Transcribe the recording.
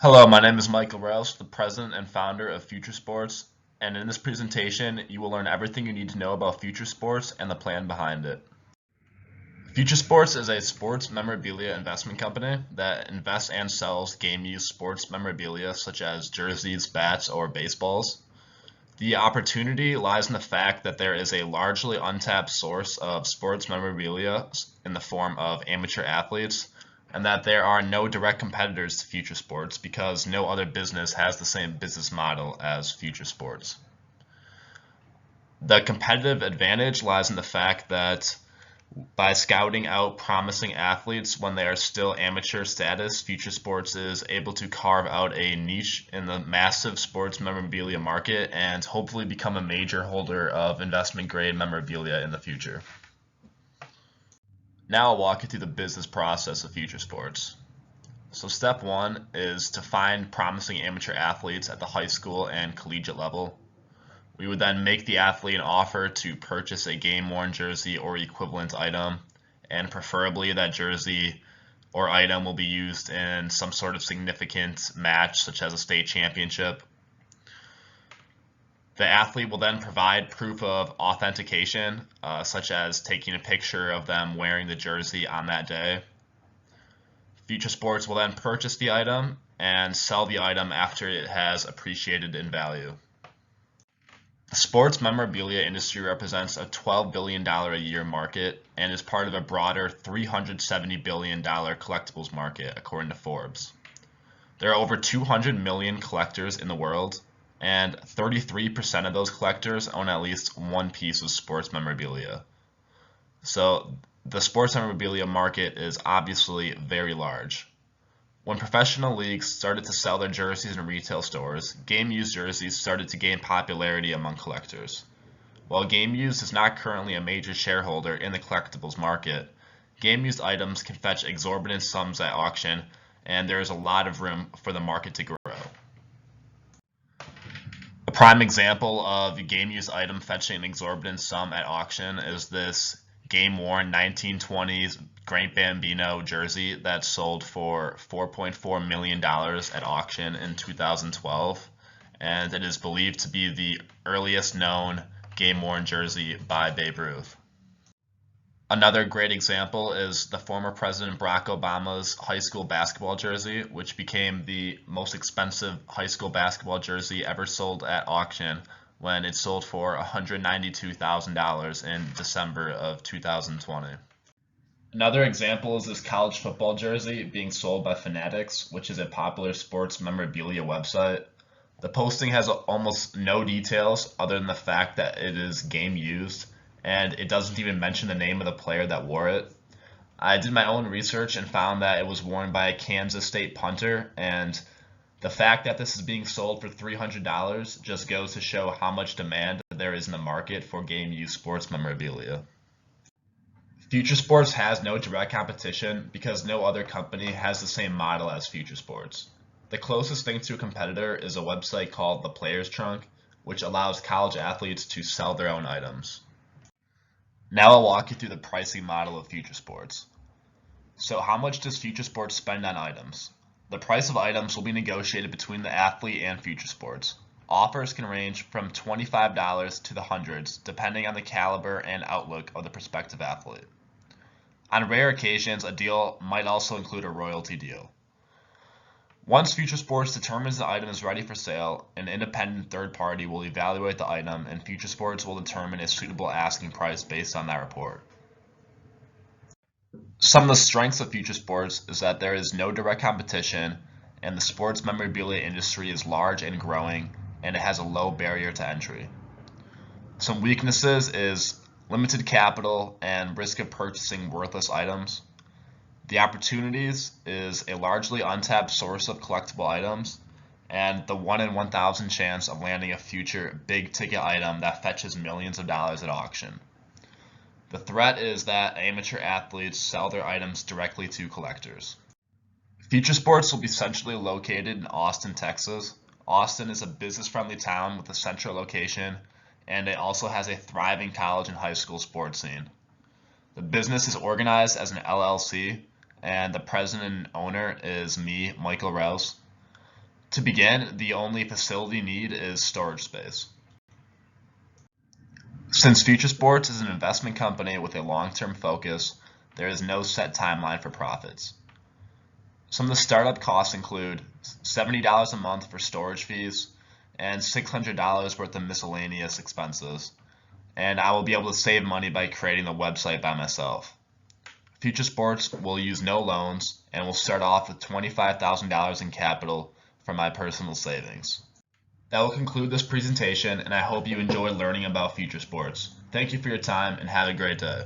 Hello, my name is Michael Rouse, the president and founder of FutureSports, and in this presentation, you will learn everything you need to know about FutureSports and the plan behind it. FutureSports is a sports memorabilia investment company that invests and sells game-use sports memorabilia such as jerseys, bats, or baseballs. The opportunity lies in the fact that there is a largely untapped source of sports memorabilia in the form of amateur athletes, and that there are no direct competitors to FutureSports because no other business has the same business model as FutureSports. The competitive advantage lies in the fact that by scouting out promising athletes when they are still amateur status, FutureSports is able to carve out a niche in the massive sports memorabilia market and hopefully become a major holder of investment-grade memorabilia in the future. Now I'll walk you through the business process of FutureSports. So step one is to find promising amateur athletes at the high school and collegiate level. We would then make the athlete an offer to purchase a game-worn jersey or equivalent item, and preferably that jersey or item will be used in some sort of significant match, such as a state championship. The athlete will then provide proof of authentication, such as taking a picture of them wearing the jersey on that day. FutureSports will then purchase the item and sell the item after it has appreciated in value. The sports memorabilia industry represents a $12 billion a year market and is part of a broader $370 billion collectibles market, according to Forbes. There are over 200 million collectors in the world, and 33% of those collectors own at least one piece of sports memorabilia. So the sports memorabilia market is obviously very large. When professional leagues started to sell their jerseys in retail stores, game-used jerseys started to gain popularity among collectors. While game-used is not currently a major shareholder in the collectibles market, game-used items can fetch exorbitant sums at auction, and there is a lot of room for the market to grow. A prime example of a game-used item fetching an exorbitant sum at auction is this game-worn 1920s Great Bambino jersey that sold for $4.4 million at auction in 2012, and it is believed to be the earliest known game-worn jersey by Babe Ruth. Another great example is the former President Barack Obama's high school basketball jersey, which became the most expensive high school basketball jersey ever sold at auction when it sold for $192,000 in December of 2020. Another example is this college football jersey being sold by Fanatics, which is a popular sports memorabilia website. The posting has almost no details other than the fact that it is game used, and it doesn't even mention the name of the player that wore it. I did my own research and found that it was worn by a Kansas State punter, and the fact that this is being sold for $300 just goes to show how much demand there is in the market for game-used sports memorabilia. FutureSports has no direct competition because no other company has the same model as FutureSports. The closest thing to a competitor is a website called The Player's Trunk, which allows college athletes to sell their own items. Now I'll walk you through the pricing model of FutureSports. So how much does FutureSports spend on items? The price of items will be negotiated between the athlete and FutureSports. Offers can range from $25 to the hundreds, depending on the caliber and outlook of the prospective athlete. On rare occasions, a deal might also include a royalty deal. Once FutureSports determines the item is ready for sale, an independent third party will evaluate the item and FutureSports will determine a suitable asking price based on that report. Some of the strengths of FutureSports is that there is no direct competition and the sports memorabilia industry is large and growing and it has a low barrier to entry. Some weaknesses is limited capital and risk of purchasing worthless items. The opportunities is a largely untapped source of collectible items and the 1 in 1,000 chance of landing a future big ticket item that fetches millions of dollars at auction. The threat is that amateur athletes sell their items directly to collectors. FutureSports will be centrally located in Austin, Texas. Austin is a business-friendly town with a central location, and it also has a thriving college and high school sports scene. The business is organized as an LLC, and the president and owner is me, Michael Rouse. To begin, the only facility need is storage space. Since FutureSports is an investment company with a long-term focus, there is no set timeline for profits. Some of the startup costs include $70 a month for storage fees and $600 worth of miscellaneous expenses, and I will be able to save money by creating the website by myself. FutureSports will use no loans and will start off with $25,000 in capital from my personal savings. That will conclude this presentation, and I hope you enjoyed learning about FutureSports. Thank you for your time and have a great day.